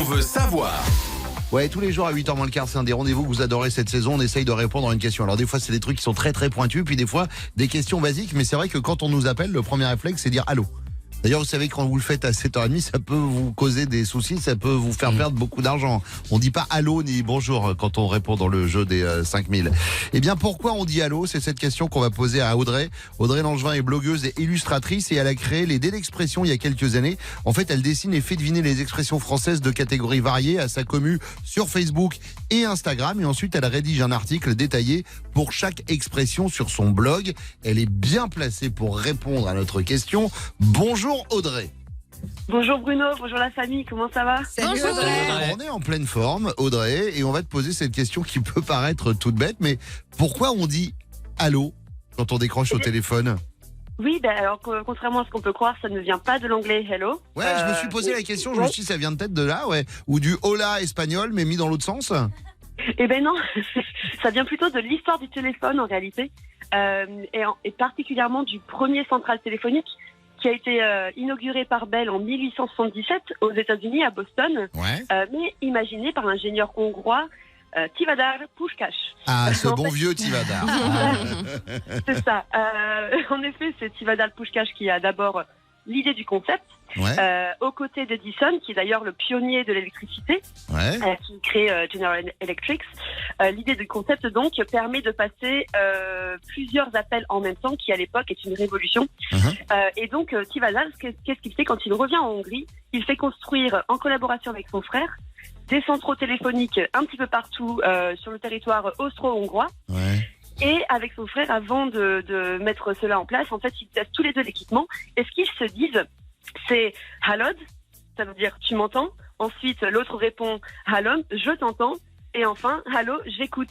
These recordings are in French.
veut savoir. Ouais, tous les jours à 8h moins le quart, c'est un des rendez-vous que vous adorez cette saison. On essaye de répondre à une question. Alors des fois, c'est des trucs qui sont très très pointus, puis des fois, des questions basiques. Mais c'est vrai que quand on nous appelle, le premier réflexe, c'est dire allô. D'ailleurs, vous savez, quand vous le faites à 7h30, ça peut vous causer des soucis, ça peut vous faire perdre beaucoup d'argent. On dit pas allô ni bonjour quand on répond dans le jeu des 5000. Eh bien, pourquoi on dit allô? C'est cette question qu'on va poser à Audrey. Audrey Langevin est blogueuse et illustratrice et elle a créé les dés d'expression il y a quelques années. En fait, elle dessine et fait deviner les expressions françaises de catégories variées à sa commu sur Facebook et Instagram. Et ensuite, elle rédige un article détaillé pour chaque expression sur son blog. Elle est bien placée pour répondre à notre question. Bonjour Audrey. Bonjour Bruno, bonjour la famille, comment ça va? Salut Audrey. On est en pleine forme Audrey et on va te poser cette question qui peut paraître toute bête, mais pourquoi on dit allô quand on décroche au téléphone? Oui, alors contrairement à ce qu'on peut croire, ça ne vient pas de l'anglais hello. Ouais, je me suis posé la question, je me suis dit ça vient peut-être de là, ouais, ou du hola espagnol mais mis dans l'autre sens. Eh ben non, ça vient plutôt de l'histoire du téléphone en réalité, et particulièrement du premier central téléphonique qui a été inauguré par Bell en 1877 aux États-Unis à Boston, Ouais. mais imaginé par l'ingénieur hongrois Tivadar Puskás. Ah, ce En bon fait, vieux Tivadar. c'est ça. En effet, c'est Tivadar Puskás qui a d'abord l'idée du concept, Ouais, aux côtés d'Edison, qui est d'ailleurs le pionnier de l'électricité, ouais. qui crée General Electric. L'idée du concept, donc, permet de passer plusieurs appels en même temps, qui à l'époque est une révolution. Et donc, Tivadar, qu'est-ce qu'il fait quand il revient en Hongrie? Il fait construire, en collaboration avec son frère, des centraux téléphoniques un petit peu partout sur le territoire austro-hongrois. Ouais. Et avec son frère, avant de mettre cela en place, en fait, ils testent tous les deux l'équipement. Et ce qu'ils se disent, c'est « Hallod », ça veut dire « tu m'entends ». Ensuite, l'autre répond « Hallon », je t'entends. Et enfin, « Hallo », j'écoute.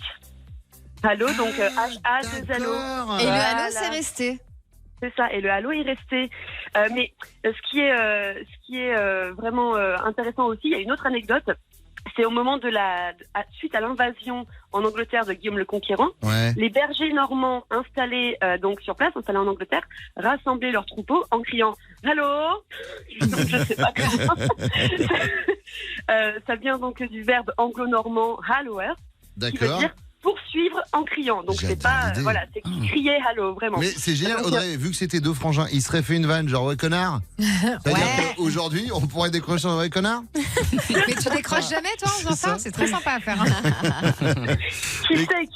Hallo, donc H-A-2-L-O. D'accord. Et le Voilà. halo, c'est resté. C'est ça, et le halo est resté. Mais ce qui est vraiment intéressant aussi, il y a une autre anecdote. C'est au moment suite à l'invasion en Angleterre de Guillaume le Conquérant, Ouais. les bergers normands installés donc sur place, installés en Angleterre, rassemblaient leurs troupeaux en criant « Allô ?» Je sais pas comment. Ça vient donc du verbe anglo-normand « halloer », qui veut D'accord. dire poursuivre en criant. Donc c'est J'adore pas l'idée. voilà, c'est qui criait allô vraiment. Mais c'est génial, Donc, Audrey, vu que c'était deux frangins, ils seraient fait une vanne, genre ouais connard. C'est-à-dire Ouais. qu'aujourd'hui, on pourrait décrocher un ouais connard. Mais tu décroches jamais, toi, en faisant ça? C'est très sympa à faire. Hein.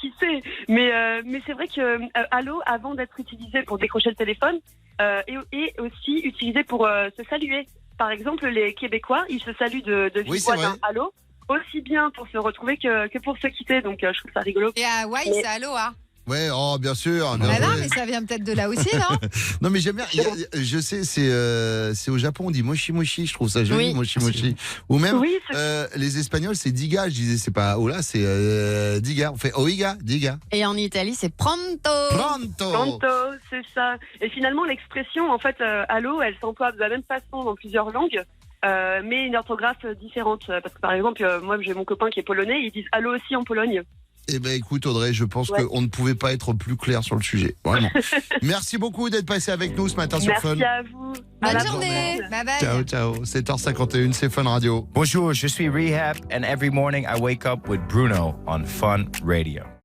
Qui sait. Mais c'est vrai que allô, avant d'être utilisé pour décrocher le téléphone, est aussi utilisé pour se saluer. Par exemple, les Québécois, ils se saluent de Oui, vive c'est voix vrai. d'un allô, aussi bien pour se retrouver que pour se quitter. Donc je trouve ça rigolo. Et à Hawaï, c'est aloha. Ouais, oh bien sûr. Bah non, ouais. mais ça vient peut-être de là aussi, non? Non mais j'aime bien. Je sais, c'est au Japon on dit moshi moshi. Je trouve ça joli, Oui. moshi moshi. Ou même Oui, c'est les Espagnols c'est diga. Je disais c'est pas hola, c'est diga. On fait oiga, diga. Et en Italie, c'est pronto. Pronto. Pronto, c'est ça. Et finalement, l'expression, en fait, allô, elle s'emploie de la même façon dans plusieurs langues, mais une orthographe différente. Parce que, par exemple, moi, j'ai mon copain qui est polonais, ils disent allô aussi en Pologne. Eh ben écoute Audrey, je pense Ouais. qu'on ne pouvait pas être plus clair sur le sujet. Vraiment. Merci beaucoup d'être passé avec nous ce matin sur Fun. Merci à vous. À Bonne la journée. Bye bye. Ciao ciao. 7h51, c'est Fun Radio. Bonjour, je suis Rehab, and every morning I wake up with Bruno on Fun Radio.